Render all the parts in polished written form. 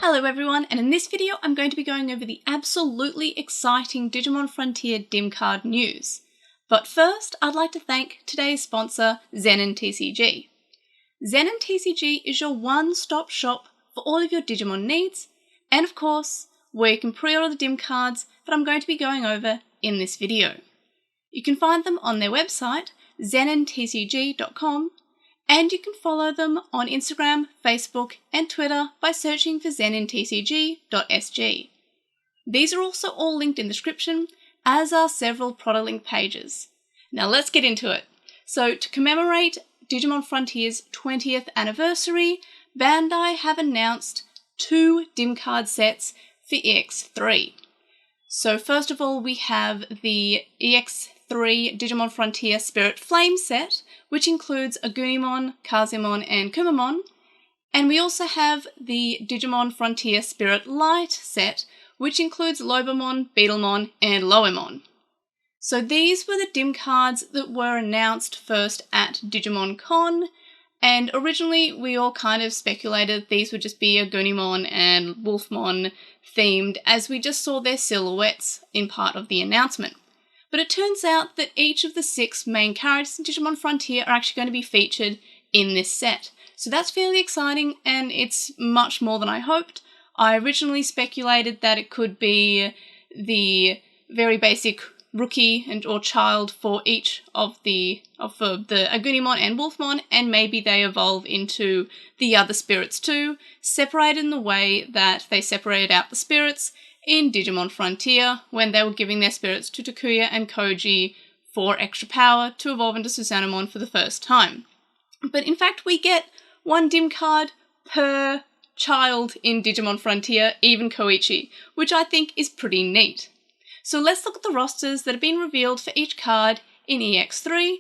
Hello everyone, and in this video I'm going to be going over the absolutely exciting Digimon Frontier DimCard news. But first, I'd like to thank today's sponsor, Zenin TCG. Zenin TCG is your one-stop shop for all of your Digimon needs, and of course, where you can pre-order the DIM cards that I'm going to be going over in this video. You can find them on their website, zenintcg.com, and you can follow them on Instagram, Facebook, and Twitter by searching for zenintcg.sg. These are also all linked in the description, as are several product link pages. Now let's get into it. So to commemorate Digimon Frontier's 20th anniversary, Bandai have announced 2 DIM card sets for EX3. So first of all, we have the EX3 Digimon Frontier Spirit Flame set, which includes Agunimon, Kazimon, and Kumamon. And we also have the Digimon Frontier Spirit Light set, which includes Lobomon, Beetlemon, and Lowermon. So these were the DIM cards that were announced first at Digimon Con, and originally we all kind of speculated these would just be Agunimon and Wolfmon themed, as we just saw their silhouettes in part of the announcement. But it turns out that each of the 6 main characters in Digimon Frontier are actually going to be featured in this set. So that's fairly exciting, and it's much more than I hoped. I originally speculated that it could be the very basic rookie or child for each of the Agunimon and Wolfmon, and maybe they evolve into the other spirits too, separated in the way that they separated out the spirits in Digimon Frontier when they were giving their spirits to Takuya and Koji for extra power to evolve into Susanomon for the first time. But in fact, we get 1 DIM card per child in Digimon Frontier, even Koichi, which I think is pretty neat. So let's look at the rosters that have been revealed for each card in EX3,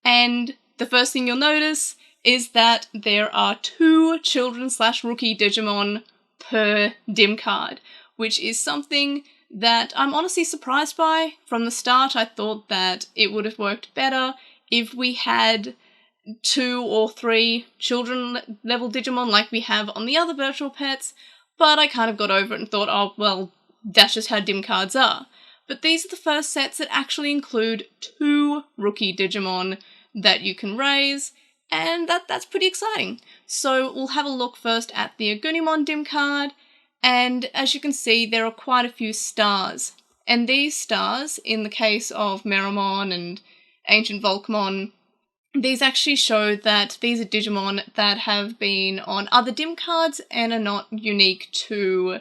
and the first thing you'll notice is that there are 2 children/rookie Digimon per DIM card, which is something that I'm honestly surprised by. From the start, I thought that it would have worked better if we had 2 or 3 children-level Digimon like we have on the other virtual pets, but I kind of got over it and thought, oh, well, that's just how DIM cards are. But these are the first sets that actually include 2 rookie Digimon that you can raise, and that's pretty exciting. So we'll have a look first at the Agunimon DIM card, and as you can see, there are quite a few stars. And these stars, in the case of Meramon and Ancient Volkmon, these actually show that these are Digimon that have been on other DIM cards and are not unique to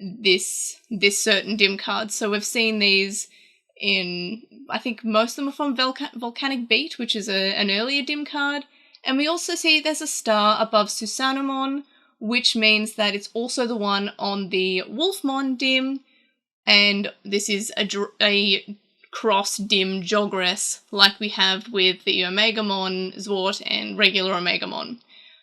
this certain DIM card. So we've seen these in, I think most of them are from Volcanic Beat, which is an earlier DIM card. And we also see there's a star above Susanomon, which means that it's also the one on the Wolfmon DIM, and this is a cross-DIM Jogress like we have with the Omegamon, Zwart, and regular Omegamon.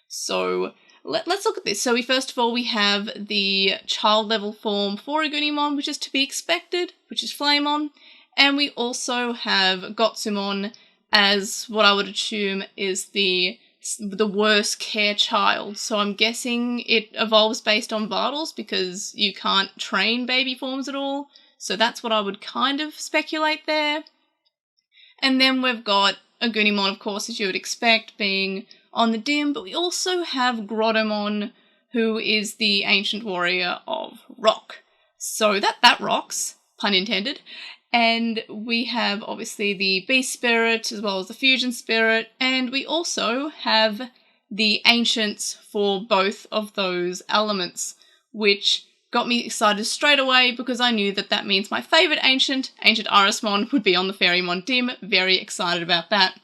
So let's look at this. So first of all, we have the child level form for Agunimon, which is to be expected, which is Flamemon, and we also have Gotsumon as what I would assume is the worst care child. So I'm guessing it evolves based on vitals because you can't train baby forms at all. So that's what I would kind of speculate there. And then we've got Agunimon, of course, as you would expect, being on the DIM, but we also have Grottomon, who is the ancient warrior of rock. So that rocks, pun intended. And we have, obviously, the Beast Spirit, as well as the Fusion Spirit, and we also have the Ancients for both of those elements, which got me excited straight away because I knew that means my favourite Ancient Arismon, would be on the Fairymon DIM. Very excited about that.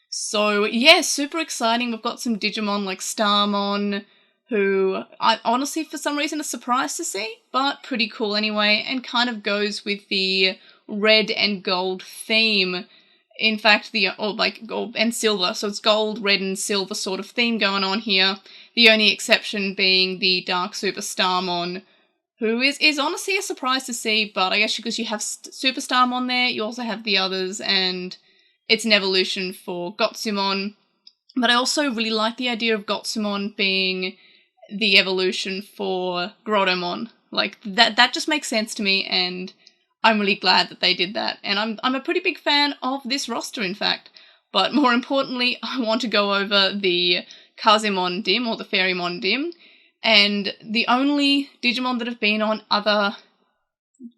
So yeah, super exciting. We've got some Digimon like Starmon, who I honestly for some reason are surprised to see, but pretty cool anyway, and kind of goes with the red and gold theme. In fact, gold and silver, so it's gold, red, and silver sort of theme going on here. The only exception being the Dark Super Starmon, who is honestly a surprise to see, but I guess because you have Super Starmon there, you also have the others, and it's an evolution for Gotsumon. But I also really like the idea of Gotsumon being the evolution for Grottomon. Like, that just makes sense to me, and I'm really glad that they did that. And I'm a pretty big fan of this roster, in fact. But more importantly, I want to go over the Kazimon DIM, or the Fairymon DIM, and the only Digimon that have been on other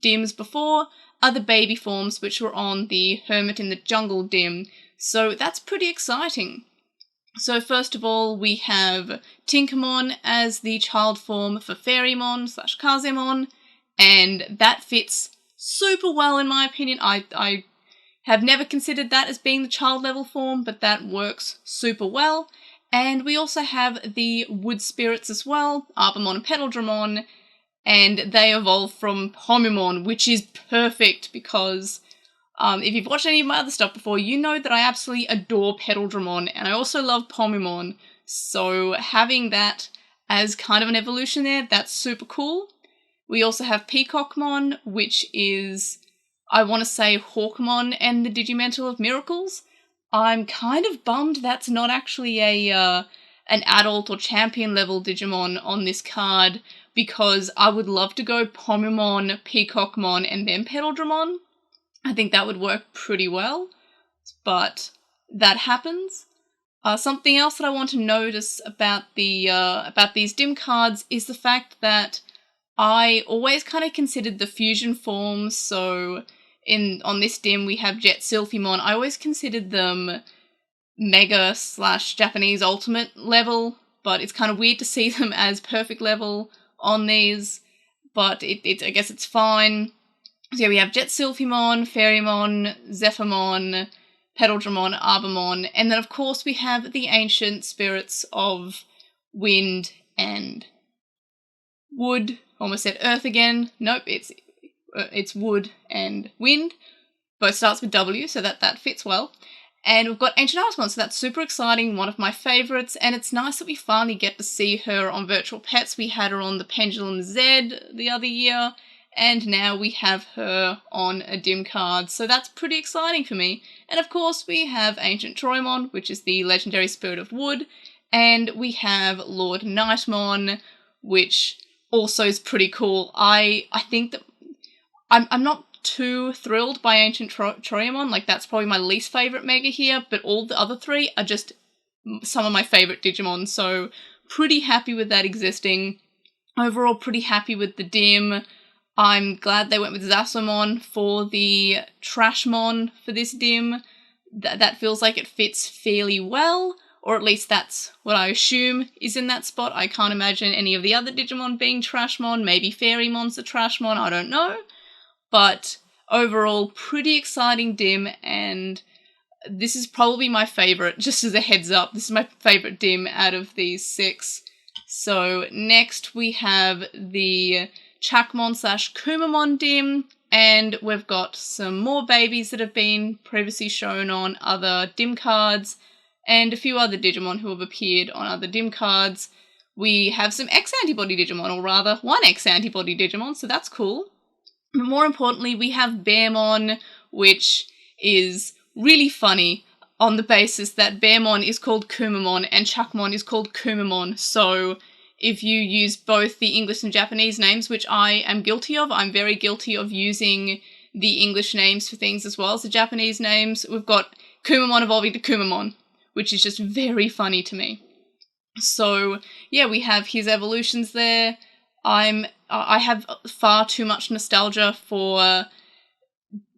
DIMs before are the baby forms, which were on the Hermit in the Jungle DIM, so that's pretty exciting. So first of all, we have Tinkermon as the child form for Fairymon / Kazimon, and that fits super well in my opinion. I have never considered that as being the child level form, but that works super well. And we also have the wood spirits as well, Arbamon and Petaldragon, and they evolve from Homimon, which is perfect because if you've watched any of my other stuff before, you know that I absolutely adore Petaldragon, and I also love Pomimon, so having that as kind of an evolution there, that's super cool. We also have Peacockmon, which is, I want to say, Hawkmon and the Digimental of Miracles. I'm kind of bummed that's not actually an adult or champion level Digimon on this card, because I would love to go Pomimon, Peacockmon, and then Petaldragon. I think that would work pretty well, but that happens. Something else that I want to notice about these DIM cards is the fact that I always kind of considered the fusion forms, so on this DIM we have Jet Sylphimon. I always considered them Mega / Japanese Ultimate level, but it's kind of weird to see them as perfect level on these, but I guess it's fine. So yeah, we have Jet Sylphimon, Fairymon, Zephyrmon, Petaldragon, Arbamon, and then of course we have the ancient spirits of wind and wood. Almost said earth again. Nope, it's wood and wind. Both starts with W, so that fits well. And we've got Ancient Irismon, so that's super exciting, one of my favourites, and it's nice that we finally get to see her on Virtual Pets. We had her on the Pendulum Z the other year, and now we have her on a DIM card, so that's pretty exciting for me. And of course we have Ancient Troymon, which is the legendary spirit of wood, and we have Lord Nightmon, which also is pretty cool. I think that I'm not too thrilled by Ancient Troymon, like that's probably my least favourite mega here, but all the other three are just some of my favourite Digimon, so pretty happy with that existing. Overall, pretty happy with the DIM. I'm glad they went with Zasomon for the Trashmon for this DIM. That feels like it fits fairly well, or at least that's what I assume is in that spot. I can't imagine any of the other Digimon being Trashmon. Maybe Fairymon's a Trashmon, I don't know. But overall, pretty exciting DIM, and this is probably my favourite, just as a heads up. This is my favourite DIM out of these 6. So next we have the Chakmon / Kumamon DIM, and we've got some more babies that have been previously shown on other DIM cards, and a few other Digimon who have appeared on other DIM cards. We have some X-antibody Digimon, or rather, one X-antibody Digimon, so that's cool. But more importantly, we have Bearmon, which is really funny on the basis that Bearmon is called Kumamon and Chakmon is called Kumamon, so if you use both the English and Japanese names, which I am guilty of, I'm very guilty of using the English names for things as well as the Japanese names, we've got Kumamon evolving to Kumamon, which is just very funny to me. So yeah, we have his evolutions there. I have far too much nostalgia for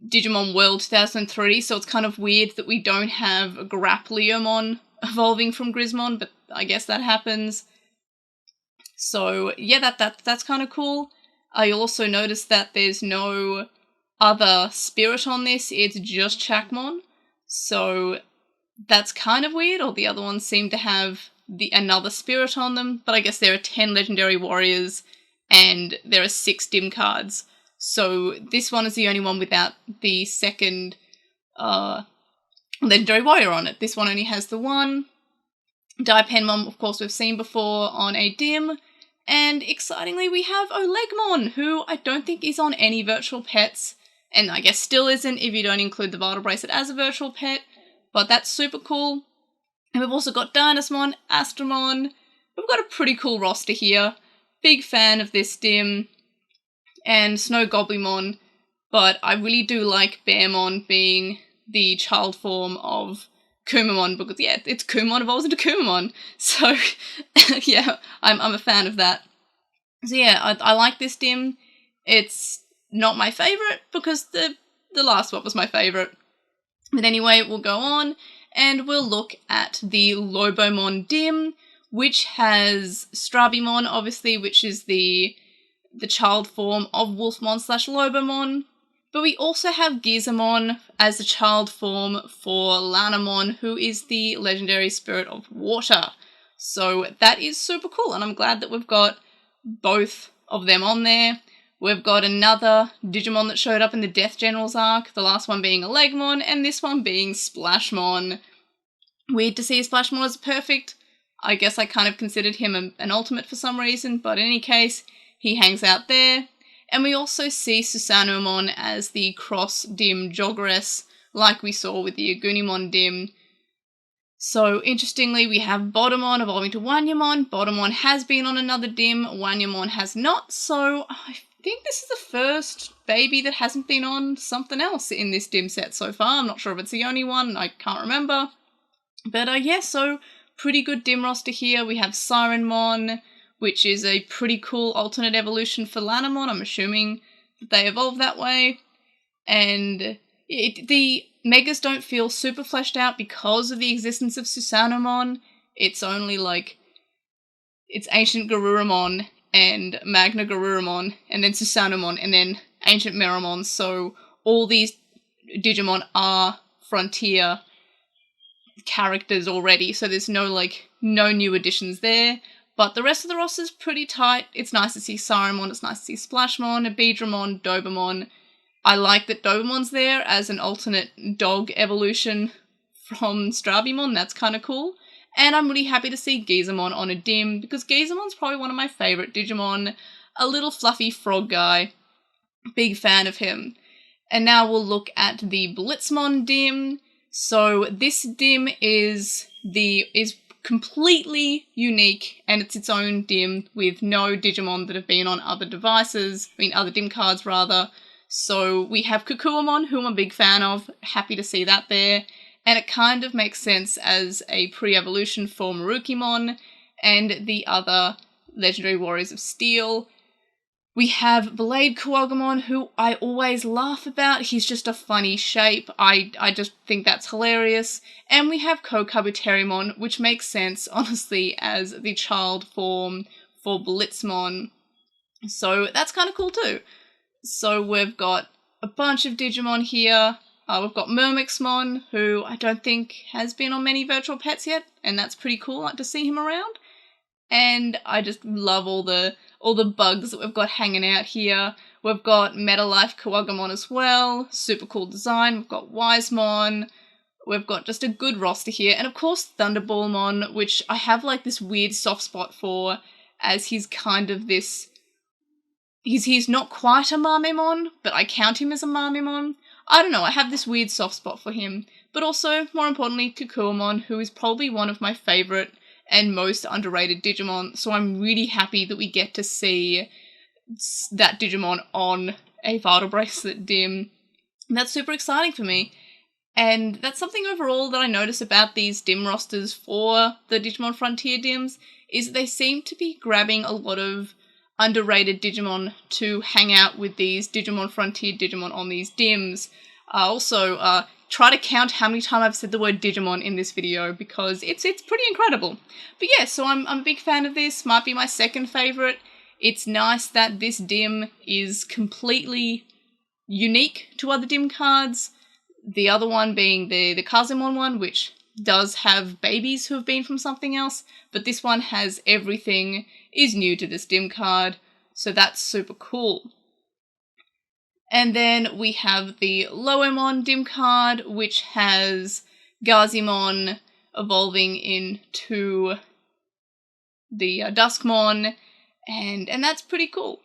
Digimon World 2003, so it's kind of weird that we don't have Grappleomon evolving from Grismon, but I guess that happens. So yeah, that's kind of cool. I also noticed that there's no other spirit on this, it's just Chakmon, so that's kind of weird. All the other ones seem to have another spirit on them, but I guess there are 10 legendary warriors and there are 6 DIM cards, so this one is the only one without the second legendary warrior on it. This one only has the one. Daipenmon, of course, we've seen before on a DIM, and excitingly we have Olegmon, who I don't think is on any virtual pets, and I guess still isn't if you don't include the Vital Bracelet as a virtual pet, but that's super cool. And we've also got Dynasmon, Astromon, we've got a pretty cool roster here. Big fan of this DIM and Snow Goblimon, but I really do like Bearmon being the child form of Kumamon, because yeah, it's Kumamon evolves into Kumamon. So yeah, I'm a fan of that. So yeah, I like this DIM. It's not my favourite because the last one was my favourite. But anyway, we'll go on and we'll look at the Lobomon DIM, which has Strabimon, obviously, which is the child form of Wolfmon/Lobomon. But we also have Gizamon as the child form for Lanamon, who is the legendary spirit of water. So that is super cool, and I'm glad that we've got both of them on there. We've got another Digimon that showed up in the Death Generals arc, the last one being a Legmon, and this one being Splashmon. Weird to see Splashmon as perfect. I guess I kind of considered him an ultimate for some reason, but in any case, he hangs out there. And we also see Susanomon as the cross-DIM Joggeress, like we saw with the Agunimon DIM. So, interestingly, we have Botamon evolving to Wanyamon. Botamon has been on another DIM, Wanyamon has not, so I think this is the first baby that hasn't been on something else in this DIM set so far. I'm not sure if it's the only one, I can't remember. But yeah, so pretty good DIM roster here. We have Sirenmon, which is a pretty cool alternate evolution for Lanamon. I'm assuming that they evolve that way. And the Megas don't feel super fleshed out because of the existence of Susanomon. It's only like, it's Ancient Garurumon and Magna Garurumon, and then Susanomon, and then Ancient Meramon. So all these Digimon are Frontier characters already, so there's no new additions there. But the rest of the roster's pretty tight. It's nice to see Sirenmon, it's nice to see Splashmon, Abedramon, Dobamon. I like that Dobamon's there as an alternate dog evolution from Strabimon, that's kind of cool. And I'm really happy to see Gizamon on a DIM, because Gizamon's probably one of my favourite Digimon. A little fluffy frog guy. Big fan of him. And now we'll look at the Blitzmon DIM. So this DIM is completely unique, and it's its own DIM with no Digimon that have been on other devices, other DIM cards rather. So we have Kukuamon, who I'm a big fan of, happy to see that there, and it kind of makes sense as a pre-evolution for Marukimon and the other Legendary Warriors of Steel. We have Blade Kuwagamon, who I always laugh about. He's just a funny shape. I just think that's hilarious. And we have Kokabuterimon, which makes sense, honestly, as the child form for Blitzmon. So that's kind of cool too. So we've got a bunch of Digimon here. We've got Murmixmon, who I don't think has been on many virtual pets yet, and that's pretty cool, I like to see him around. And I just love all the bugs that we've got hanging out here. We've got Metalife Kuwagamon as well, super cool design. We've got Wisemon. We've got just a good roster here. And of course Thunderballmon, which I have this weird soft spot for, as he's kind of this... He's not quite a Marmemon, but I count him as a Marmemon. I don't know, I have this weird soft spot for him. But also, more importantly, Kukuamon, who is probably one of my favourite and most underrated Digimon, so I'm really happy that we get to see that Digimon on a Vital Bracelet DIM. And that's super exciting for me. And that's something overall that I notice about these DIM rosters for the Digimon Frontier DIMs, is that they seem to be grabbing a lot of underrated Digimon to hang out with these Digimon Frontier Digimon on these DIMs. Try to count how many times I've said the word Digimon in this video, because it's pretty incredible. But yeah, so I'm a big fan of this, might be my second favourite. It's nice that this DIM is completely unique to other DIM cards. The other one being the Kazimon one, which does have babies who have been from something else, but this one has everything, is new to this DIM card, so that's super cool. And then we have the Lowermon DIM card, which has Kazimon evolving into the Duskmon, and that's pretty cool.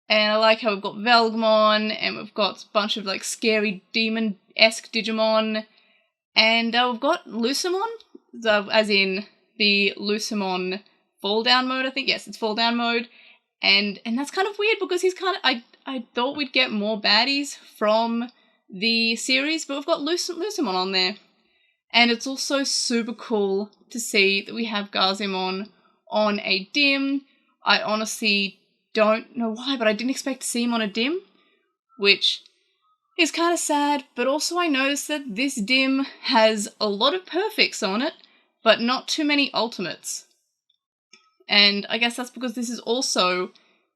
And I like how we've got Velgmon, and we've got a bunch of scary demon-esque Digimon, and we've got Lucemon, as in the Lucemon fall down mode, I think. Yes, it's fall down mode. And that's kind of weird because he's kind of, I thought we'd get more baddies from the series, but we've got Lucemon on there. And it's also super cool to see that we have Kazimon on a DIM. I honestly don't know why, but I didn't expect to see him on a DIM, which is kind of sad, but also I noticed that this DIM has a lot of perfects on it, but not too many ultimates. And I guess that's because this is also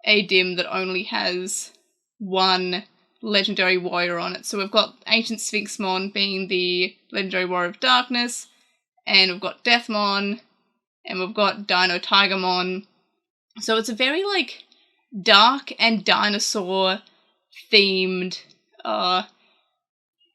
a DIM that only has one legendary warrior on it. So we've got Ancient Sphinxmon being the legendary warrior of darkness, and we've got Deathmon, and we've got Dino Tigermon. So it's a very, like, dark and dinosaur themed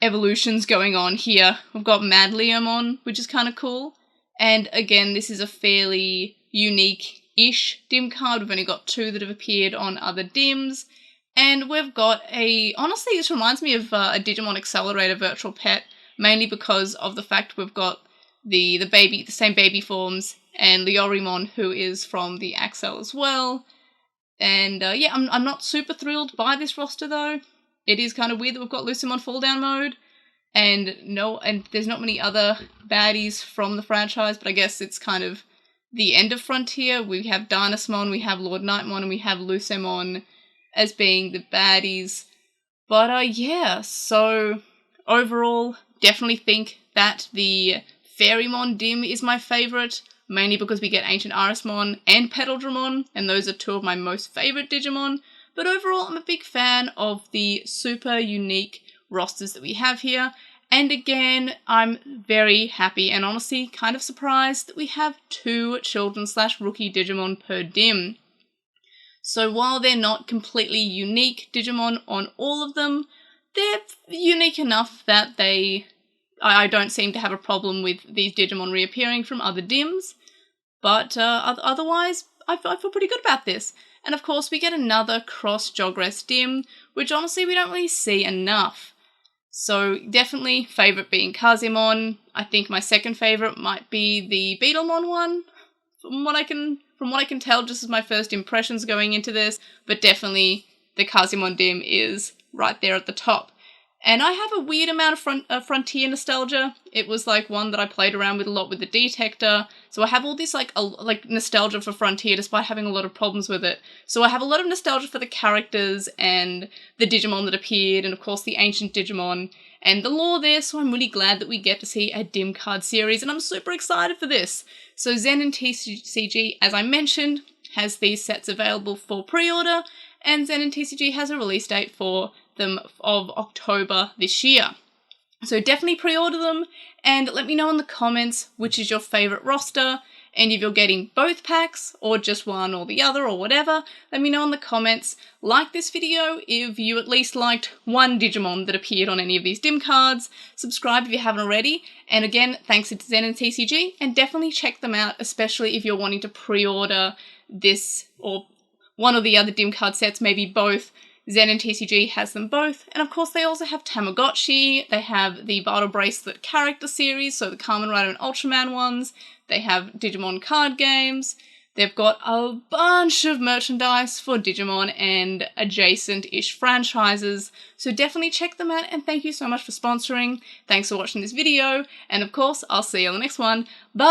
evolutions going on here. We've got Mad Leomon, which is kind of cool. And again, this is a fairly unique-ish DIM card. We've only got 2 that have appeared on other DIMs. And we've got honestly, this reminds me of a Digimon Accelerator virtual pet, mainly because of the fact we've got the same baby forms, and Lowermon, who is from the Axel as well. And yeah, I'm not super thrilled by this roster though. It is kind of weird that we've got Lucemon fall down mode, and there's not many other baddies from the franchise, but I guess it's kind of the end of Frontier. We have Dynasmon, we have Lord Nightmon, and we have Lucemon as being the baddies. But yeah, so overall, definitely think that the Fairymon DIM is my favourite, mainly because we get Ancient Arismon and Petal-Dramon, and those are 2 of my most favourite Digimon. But overall, I'm a big fan of the super unique rosters that we have here. And again, I'm very happy and honestly kind of surprised that we have 2 children/rookie Digimon per DIM. So while they're not completely unique Digimon on all of them, they're unique enough that I don't seem to have a problem with these Digimon reappearing from other DIMs. But otherwise, I feel pretty good about this. And of course, we get another cross-Jogress DIM, which honestly we don't really see enough. So definitely favourite being Kazimon. I think my second favourite might be the Beetlemon one, from what I can tell, just as my first impressions going into this. But definitely the Kazimon DIM is right there at the top. And I have a weird amount of Frontier nostalgia. It was like one that I played around with a lot with the Detector. So I have all this like nostalgia for Frontier despite having a lot of problems with it. So I have a lot of nostalgia for the characters and the Digimon that appeared, and of course the ancient Digimon and the lore there. So I'm really glad that we get to see a DIM card series, and I'm super excited for this. So Zen and TCG, as I mentioned, has these sets available for pre-order, and Zen and TCG has a release date for them of October this year. So definitely pre-order them, and let me know in the comments which is your favourite roster, and if you're getting both packs, or just one or the other, or whatever, let me know in the comments. Like this video if you at least liked one Digimon that appeared on any of these DIM cards, subscribe if you haven't already, and again, thanks to Zen and TCG, and definitely check them out, especially if you're wanting to pre-order this, or one of the other DIM card sets, maybe both. Zen and TCG has them both, and of course they also have Tamagotchi, they have the Battle Bracelet character series, so the Kamen Rider and Ultraman ones, they have Digimon card games, they've got a bunch of merchandise for Digimon and adjacent-ish franchises, so definitely check them out, and thank you so much for sponsoring. Thanks for watching this video, and of course I'll see you on the next one. Bye!